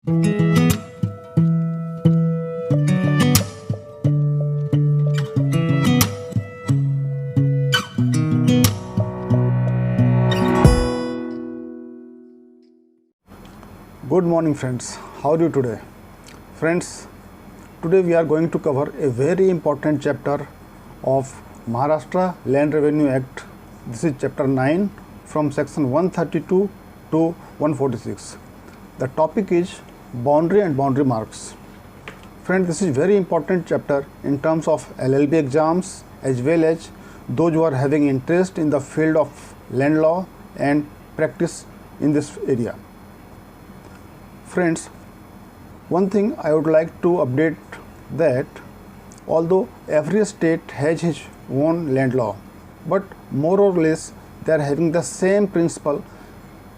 Good morning friends, how are you today? Friends, today we are going to cover a very important chapter of Maharashtra Land Revenue Act. This is chapter 9 from section 132 to 146. The topic is boundary and boundary marks. Friends, this is very important chapter in terms of LLB exams as well as those who are having interest in the field of land law and practice in this area. Friends, one thing I would like to update that although every state has its own land law, but more or less they are having the same principle.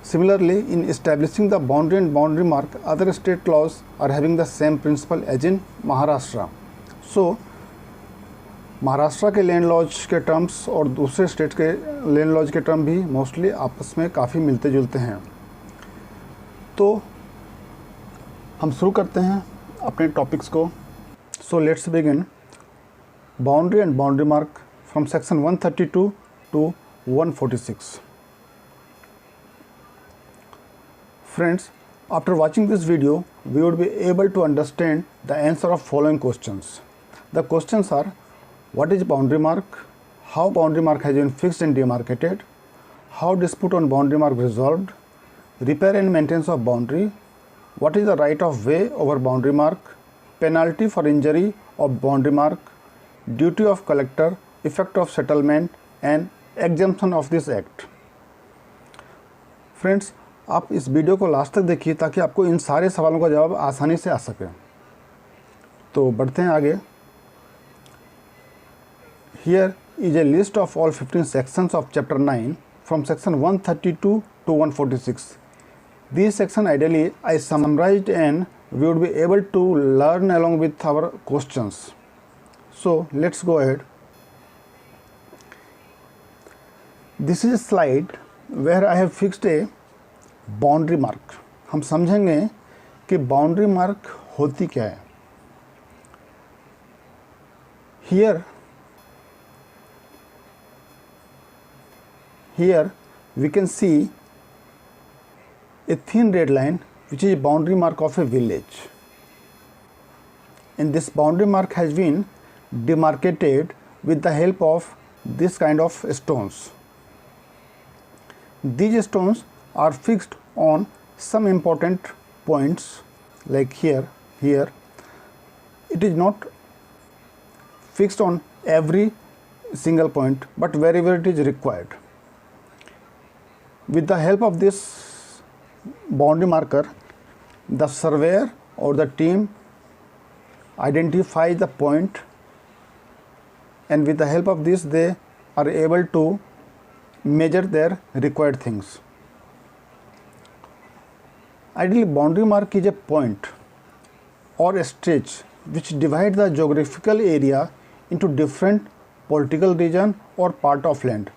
Similarly, in establishing the boundary and boundary mark, other state laws are having the same principle as in Maharashtra. So, Maharashtra के land laws के terms और दूसरे state के land laws के term भी mostly आपस में काफ़ी मिलते जुलते हैं. तो हम शुरू करते हैं अपने टॉपिक्स को. So let's begin. Boundary and boundary mark from section 132 to 146. Friends, after watching this video, we would be able to understand the answer of following questions. The questions are: what is boundary mark? How boundary mark has been fixed and demarcated? How dispute on boundary mark resolved? Repair and maintenance of boundary. What is the right of way over boundary mark? Penalty for injury of boundary mark. Duty of collector. Effect of settlement and exemption of this act. Friends, आप इस video को last तक देखिए ताकि आपको इन सारे सवालों का जवाब आसानी से आ सके. तो बढ़ते हैं आगे. Here is a list of all 15 sections of chapter 9 from section 132 to 146. These sections ideally I summarized and we would be able to learn along with our questions. So let's go ahead. This is a slide where I have fixed a boundary mark. हम समझेंगे कि boundary mark होती क्या है. Here we can see a thin red line which is a boundary mark of a village, and this boundary mark has been demarcated with the help of this kind of stones. These stones are fixed on some important points like here. It is not fixed on every single point, but wherever it is required. With the help of this boundary marker, the surveyor or the team identifies the point, and with the help of this they are able to measure their required things. Ideally, boundary mark is a point or a stretch which divides the geographical area into different political region or part of land.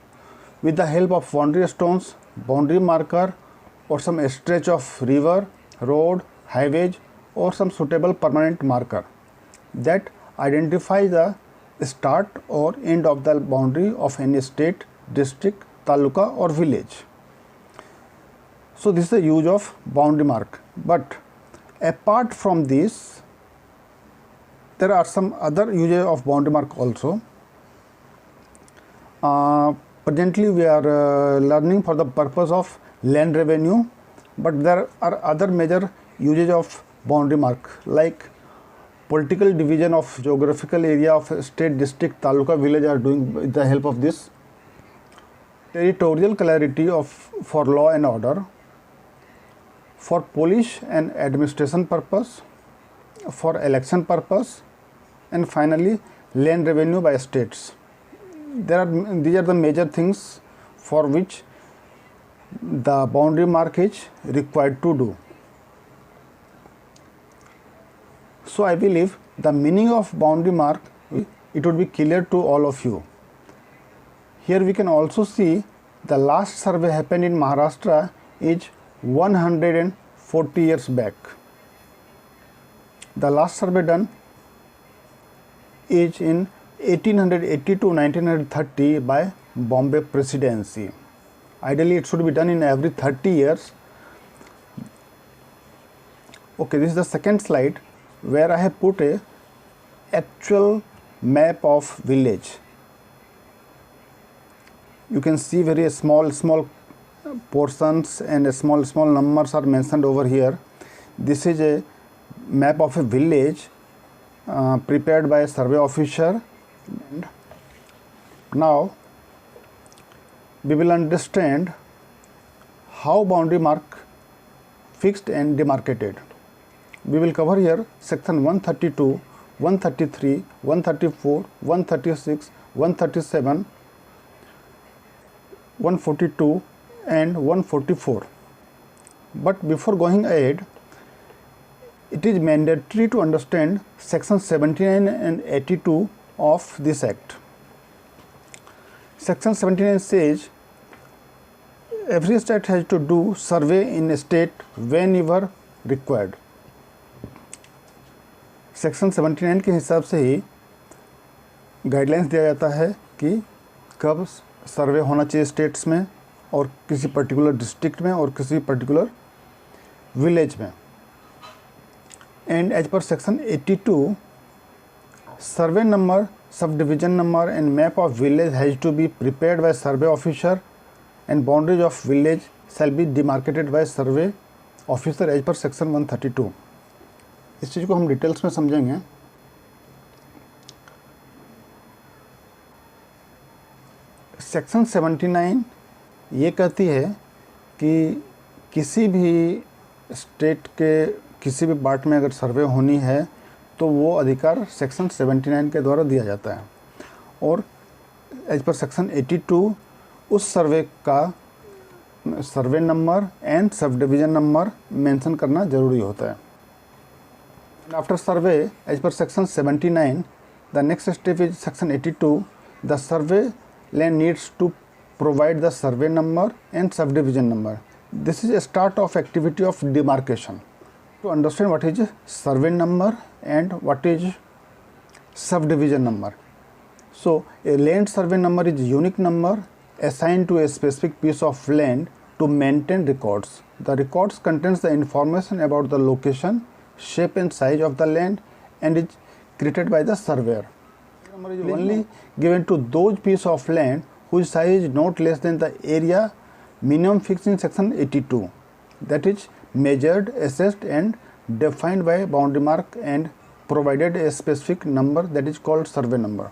With the help of boundary stones, boundary marker, or some stretch of river, road, highways, or some suitable permanent marker that identifies the start or end of the boundary of any state, district, taluka or village. So this is the use of boundary mark. But apart from this, there are some other uses of boundary mark also. Presently we are learning for the purpose of land revenue, but there are other major uses of boundary mark like political division of geographical area of state, district, taluka, village are doing with the help of this. Territorial clarity for law and order, for police and administration purpose, for election purpose, and finally land revenue by states. These are the major things for which the boundary mark is required to do. So I believe the meaning of boundary mark, it would be clear to all of you. Here we can also see the last survey happened in Maharashtra is 140 years back. The last survey done is in 1880 to 1930 by Bombay Presidency. Ideally, it should be done in every 30 years. Okay, this is the second slide where I have put a actual map of village. You can see very small portions and small numbers are mentioned over here. This is a map of a village prepared by a survey officer. And now we will understand how boundary mark fixed and demarcated. We will cover here section 132, 133, 134, 136, 137, 142 and 144. But before going ahead, it is mandatory to understand section 79 and 82 of this act. Section 79 says every state has to do survey in a state whenever required. Section 79 के हिसाब से ही guidelines दिया जाता है कि कब सर्वे होना चाहिए स्टेट्स में और किसी पर्टिकुलर डिस्ट्रिक्ट में और किसी पर्टिकुलर विलेज में. And as per section 82, survey number, sub division number and map of village has to be prepared by survey officer and boundaries of village shall be demarcated by survey officer as per section 132. इस चीज़ को हम details में समझेंगे. Section 79 ये कहती है कि किसी भी स्टेट के किसी भी पार्ट में अगर सर्वे होनी है तो वो अधिकार सेक्शन 79 के द्वारा दिया जाता है. और एज पर सेक्शन 82 उस सर्वे का सर्वे नंबर एंड सब डिविज़न नंबर मेंशन करना ज़रूरी होता है. After survey, as per section 79, the next step is section 82. The survey land needs to provide the survey number and subdivision number. This is a start of activity of demarcation. To understand what is survey number and what is subdivision number. So, a land survey number is a unique number assigned to a specific piece of land to maintain records. The records contains the information about the location, shape and size of the land and is created by the surveyor. Number is only given to those pieces of land whose size is not less than the area minimum fixed in section 82, that is measured, assessed and defined by boundary mark and provided a specific number that is called survey number.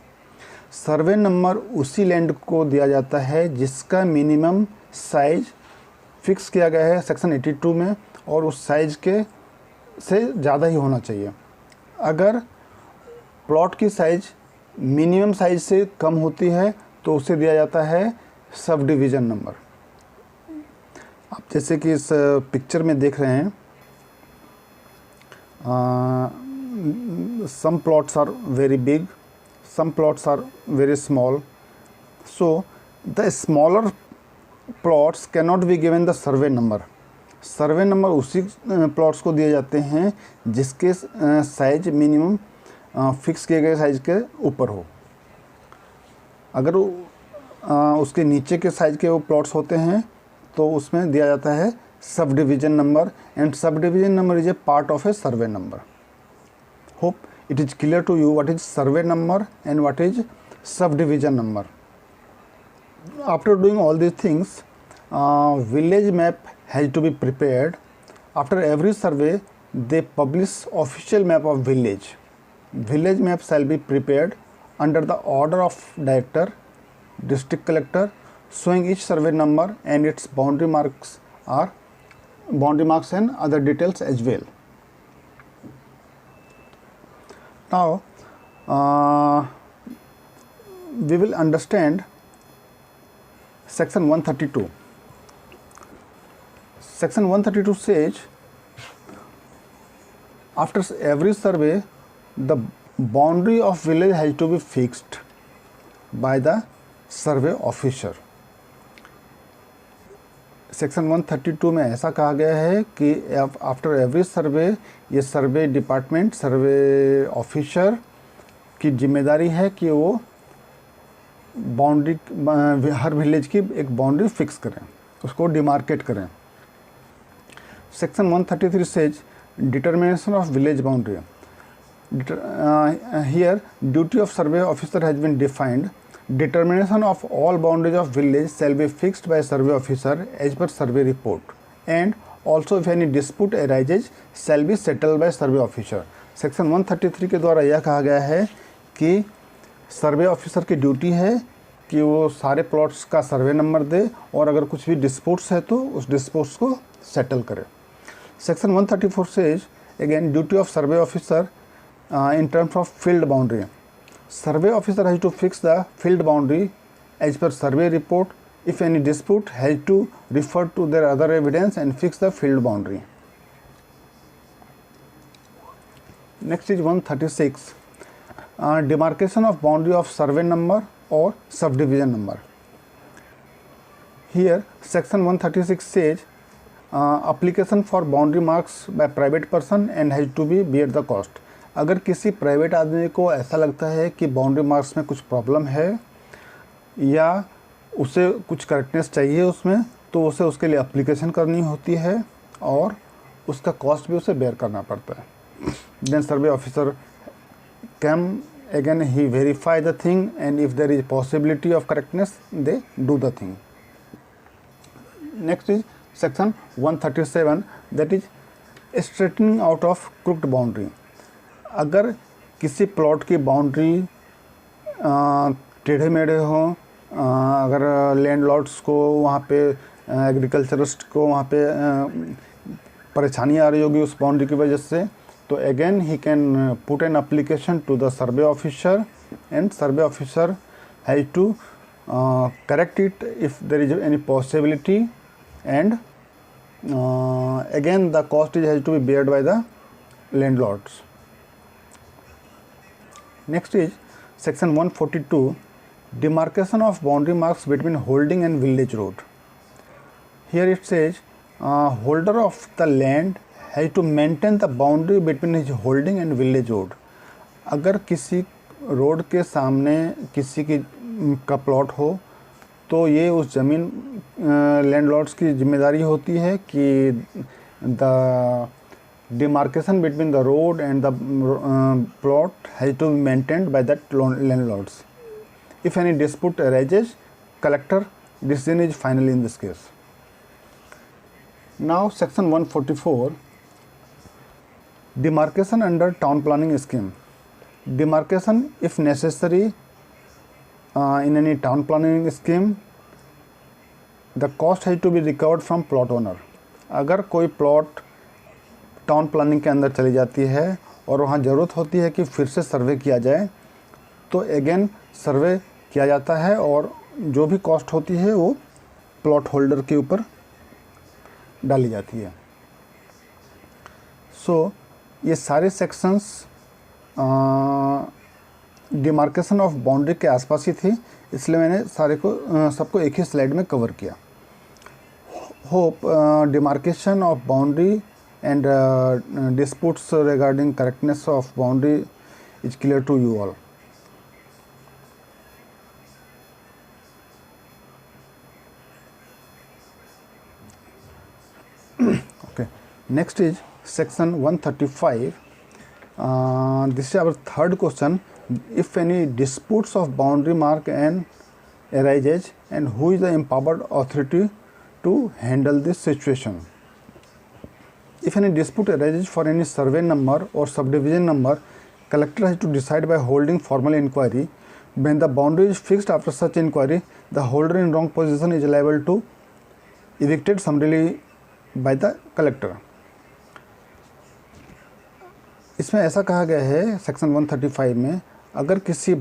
Survey number उसी land को दिया जाता है जिसका minimum size fix किया गया है section 82 में और उस साइज के से ज़्यादा ही होना चाहिए. अगर प्लॉट की साइज मिनिमम साइज से कम होती है तो उसे दिया जाता है सब डिवीज़न नंबर. आप जैसे कि इस पिक्चर में देख रहे हैं, some plots are very big, some plots are very small, so the smaller plots cannot be given the survey number. Survey number उसी प्लॉट्स को दिए जाते हैं जिसके साइज मिनिमम फिक्स किए गए साइज के ऊपर हो. अगर उसके नीचे के साइज के वो प्लॉट्स होते हैं तो उसमें दिया जाता है sub division number and sub division number is a part of A survey number. Hope it is clear to you what is survey number and what is subdivision number. After doing all these things, village map has to be prepared. After every survey, they publish official map of village. Village map shall be prepared under the order of director, district collector, showing each survey number and its boundary marks and other details as well. Now, we will understand section 132. Section 132 says, after every survey, the boundary of village has to be fixed by the survey officer. Section 132 में ऐसा कहा गया है कि after every सर्वे ये सर्वे department, सर्वे officer की जिम्मेदारी है कि वो बाउंड्री, हर विलेज की एक बाउंड्री फिक्स करें, उसको डिमार्केट करें। Section 133 says determination of village boundary. Here duty of survey officer has been defined. Determination of all boundaries of village shall be fixed by survey officer as per survey report, and also if any dispute arises shall be settled by survey officer. Section 133 के द्वारा यह कहा गया है कि सर्वे officer की duty है कि वो सारे प्लॉट्स का सर्वे नंबर दे और अगर कुछ भी डिस्प्यूट्स है तो उस डिस्प्यूट्स को सेटल करे। Section 134 says again duty of survey officer in terms of field boundary. Survey officer has to fix the field boundary as per survey report. If any dispute, has to refer to their other evidence and fix the field boundary. Next is 136, demarcation of boundary of survey number or subdivision number. Here section 136 says application for boundary marks by private person and has to be bear the cost. अगर किसी private आदमी को ऐसा लगता है कि boundary marks में कुछ प्रॉब्लम है या उसे कुछ करेक्टनेस चाहिए उसमें, तो उसे उसके लिए एप्लीकेशन करनी होती है और उसका कॉस्ट भी उसे बेयर करना पड़ता है। Then survey officer came again, he verify the thing and if there is possibility of correctness they do the thing. Next is section 137 that is straightening out of crooked boundary. अगर किसी plot की boundary टेढ़े मेढ़े हों, अगर landlords को वहाँ पे एग्रीकल्चरिस्ट को वहाँ पे परेशानी आ रही होगी उस बाउंड्री की वजह से, तो again he can put an application to the survey officer and survey officer has to correct it if there is any possibility and again the cost is has to be beared by the landlords. Next is section 142, demarcation of boundary marks between holding and village road. Here it says holder of the land has to maintain the boundary between his holding and village road. अगर किसी road के सामने किसी की का plot हो तो ये उस ज़मीन लैंडलॉर्ड्स की जिम्मेदारी होती है कि the demarcation between the road and the plot has to be maintained by that landlords. If any dispute arises, collector decision is final in this case. Now section 144, demarcation under town planning scheme. Demarcation if necessary in any town planning scheme, the cost has to be recovered from plot owner. अगर कोई plot town planning के अंदर चली जाती है और वहाँ ज़रूरत होती है कि फिर से सर्वे किया जाए, तो अगेन सर्वे किया जाता है और जो भी कॉस्ट होती है वो प्लॉट होल्डर के ऊपर डाली जाती है। सो ये सारे सेक्शंस डिमार्केशन ऑफ बाउंड्री के आसपास ही थी, इसलिए मैंने सारे को सबको एक ही स्लाइड में कवर किया। Hope demarcation of boundary and disputes regarding correctness of boundary is clear to you all. Okay, next is section 135. This is our third question. If any disputes of boundary mark and arises, and who is the empowered authority to handle this situation? If any dispute arises for any survey number or subdivision number, collector has to decide by holding formal inquiry. When the boundary is fixed after such inquiry, the holder in wrong position is liable to evicted summarily by the collector. इसमें ऐसा कहा गया है section 135 में, अगर किसी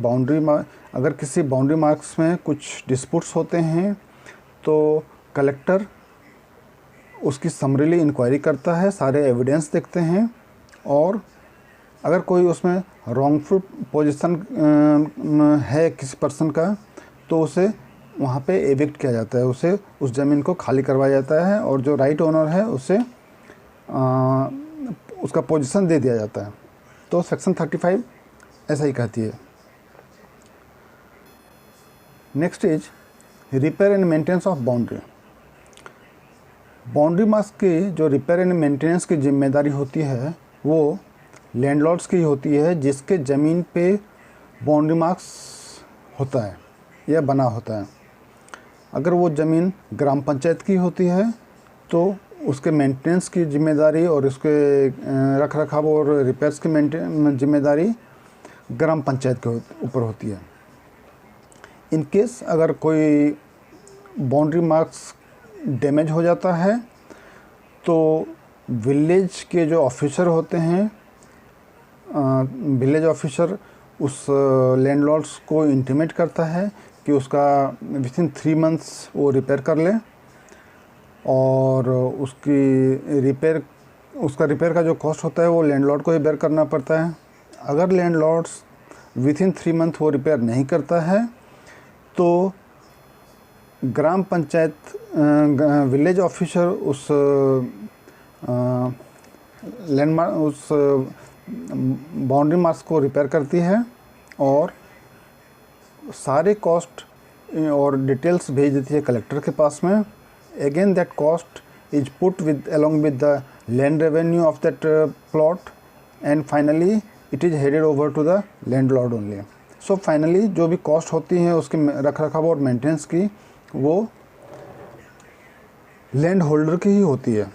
boundary marks में कुछ डिस्प्यूट्स होते हैं तो कलेक्टर उसकी समरीली इंक्वायरी करता है, सारे एविडेंस देखते हैं और अगर कोई उसमें रॉन्गफुल पोजीशन है किसी पर्सन का तो उसे वहाँ पे एविक्ट किया जाता है, उसे उस ज़मीन को खाली करवाया जाता है और जो राइट ओनर है उसे उसका पोजीशन दे दिया जाता है। तो सेक्शन 35 ऐसा ही कहती है। Next is repair and maintenance of boundary. Boundary marks की जो रिपेयर एंड मेंटेनेंस की जिम्मेदारी होती है वो लैंडलॉर्ड्स की होती है, जिसके ज़मीन पे बाउंड्री मार्क्स होता है या बना होता है। अगर वो ज़मीन ग्राम पंचायत की होती है तो उसके मेंटेनेंस की जिम्मेदारी और उसके रख रखाव और रिपेयर्स की जिम्मेदारी ग्राम पंचायत के ऊपर होती है। इन केस अगर कोई बाउंड्री मार्क्स डैमेज हो जाता है तो विलेज के जो ऑफिसर होते हैं, विलेज ऑफिसर उस लैंडलॉर्ड्स को इंटीमेट करता है कि उसका विथिन 3 मंथ्स वो रिपेयर कर ले, और उसका रिपेयर का जो कॉस्ट होता है वो लैंडलॉर्ड को ही बेयर करना पड़ता है। अगर लैंडलॉर्ड्स विथिन 3 मंथ वो रिपेयर नहीं करता है तो ग्राम पंचायत विलेज ऑफिसर उस बाउंड्री मार्क्स को रिपेयर करती है और सारे कॉस्ट और डिटेल्स भेज देती है कलेक्टर के पास में। Again that cost is put along with the land revenue of that plot, and finally it is headed over to the landlord only. So finally जो भी कॉस्ट होती है उसके रख रखाव और मेंटेनेंस की वो लैंड होल्डर की ही होती है।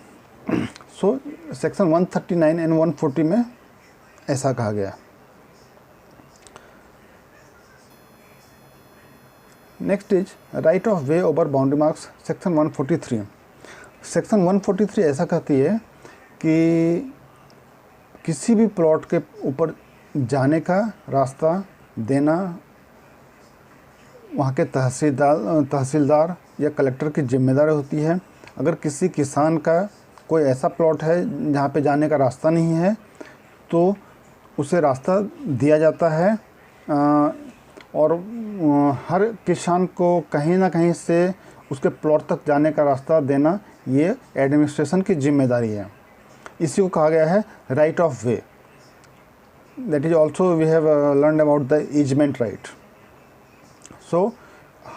सो सेक्शन 139 एंड 140 में ऐसा कहा गया। Next is right of way over boundary marks, section 143। Section 143 ऐसा कहती है कि किसी भी प्लॉट के ऊपर जाने का रास्ता देना वहाँ के तहसीलदार या कलेक्टर की जिम्मेदारी होती है। अगर किसी किसान का कोई ऐसा प्लॉट है जहाँ पे जाने का रास्ता नहीं है तो उसे रास्ता दिया जाता है, और हर किसान को कहीं ना कहीं से उसके प्लॉट तक जाने का रास्ता देना ये एडमिनिस्ट्रेशन की जिम्मेदारी है। इसी को कहा गया है right of way. That is also we have learn about the easement right. So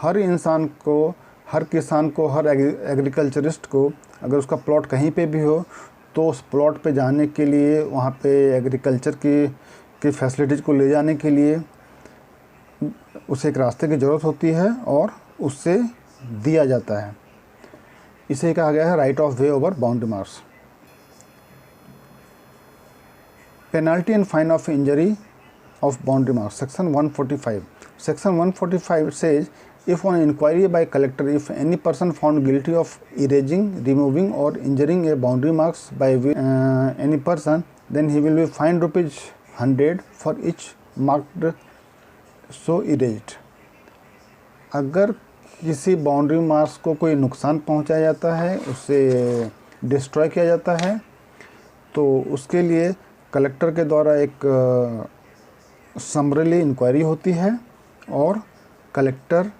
हर इंसान को, हर किसान को, हर एग्रीकल्चरिस्ट को अगर उसका प्लॉट कहीं पे भी हो तो उस प्लॉट पे जाने के लिए, वहाँ पे एग्रीकल्चर की फैसिलिटीज़ को ले जाने के लिए उसे एक रास्ते की ज़रूरत होती है और उससे दिया जाता है। इसे कहा गया है right of way over boundary marks. Penalty and fine of injury of boundary marks, section 145. Section 145 says, if on inquiry by collector, if any person found guilty of erasing, removing or injuring a boundary marks by any person, then he will be fined ₹100 for each marked so erased. अगर किसी boundary marks को कोई नुकसान पहुंचाया जाता है, उसे destroy किया जाता है, तो उसके लिए कलेक्टर के द्वारा एक समरली इंक्वायरी होती है और कलेक्टर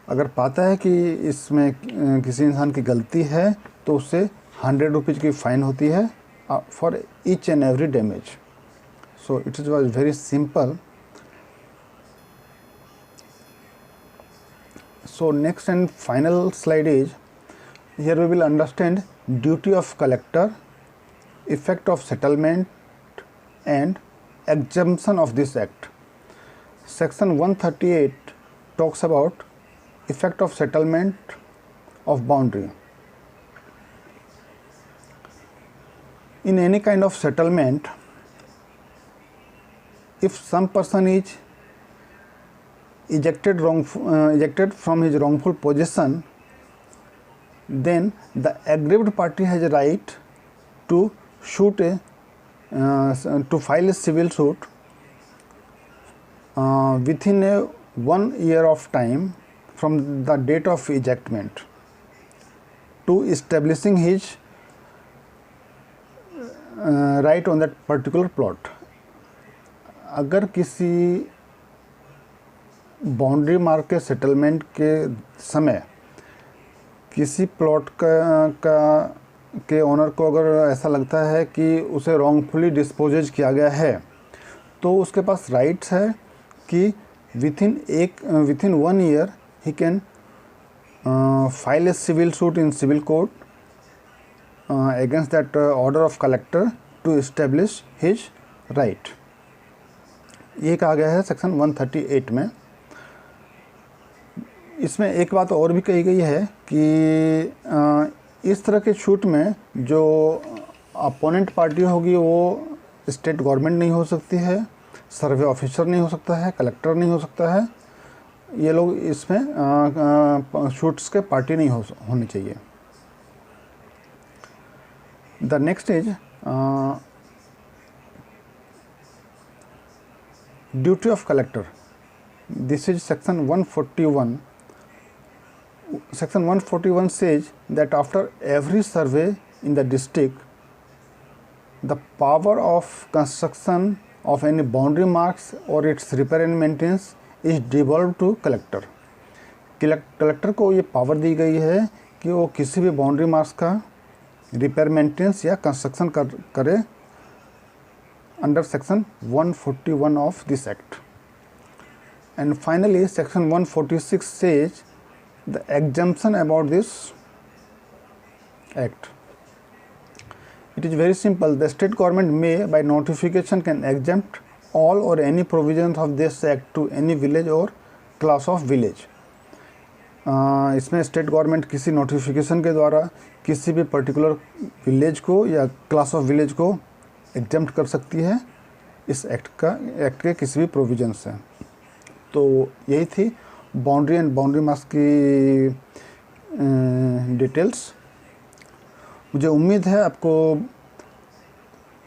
अगर पाता है कि इसमें किसी इंसान की गलती है तो उससे ₹100 की फ़ाइन होती है for each and every damage. So it is was very simple. So next and final slide is, here we will understand duty of collector, effect of settlement and exemption of this act. Section 138 talks about effect of settlement of boundary. In any kind of settlement, if some person is ejected from his wrongful possession, then the aggrieved party has a right to file a civil suit within 1 year of time from the date of ejectment to establishing his right on that particular plot. अगर किसी boundary mark के settlement के समय किसी plot के owner को अगर ऐसा लगता है कि उसे रॉन्गफुली डिस्पोजेज किया गया है, तो उसके पास राइट्स है कि within 1 year he can file a civil suit in civil court against that order of collector to establish his right. ये कहा गया है सेक्शन 138 में। इसमें एक बात और भी कही गई है कि इस तरह के शूट में जो अपोनेंट पार्टी होगी वो स्टेट गवर्नमेंट नहीं हो सकती है, सर्वे ऑफिसर नहीं हो सकता है, कलेक्टर नहीं हो सकता है। ये लोग इसमें शूट्स के पार्टी नहीं होनी चाहिए। The next is duty of collector. This is section 141. Section 141 says that after every survey in the district, the power of construction of any boundary marks or its repair and maintenance is devolved to collector. Collector को ये power दी गई है कि वो किसी भी boundary marks का repair maintenance या कंस्ट्रक्शन करे under section 141 of this act. And finally section 146 says the exemption about this act. It is very simple. The state government may by notification can exempt all or any provisions of this act to any village or class of village. इसमें state government किसी notification के द्वारा किसी भी particular village को या class of village को exempt कर सकती है इस एक्ट के किसी भी प्रोविजन से। तो यही थी बाउंड्री एंड बाउंड्री मार्क्स की डिटेल्स। मुझे उम्मीद है आपको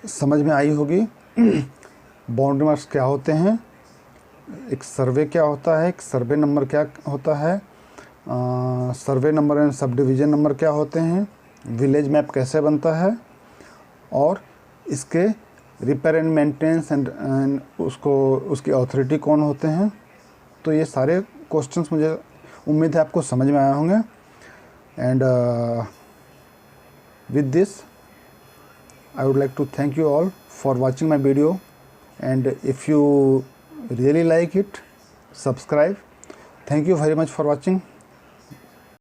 समझ में आई होगी बाउंड्री मार्क्स क्या होते हैं, एक सर्वे क्या होता है, एक सर्वे नंबर क्या होता है, survey number and sub division number क्या होते हैं, विलेज मैप कैसे बनता है और इसके रिपेयर एंड मेंटेनेंस एंड उसकी अथॉरिटी कौन होते हैं। तो ये सारे क्वेश्चंस मुझे उम्मीद है आपको समझ में आए होंगे। And with this I would like to thank you all for watching my video, and if you really like it, subscribe. Thank you very much for watching.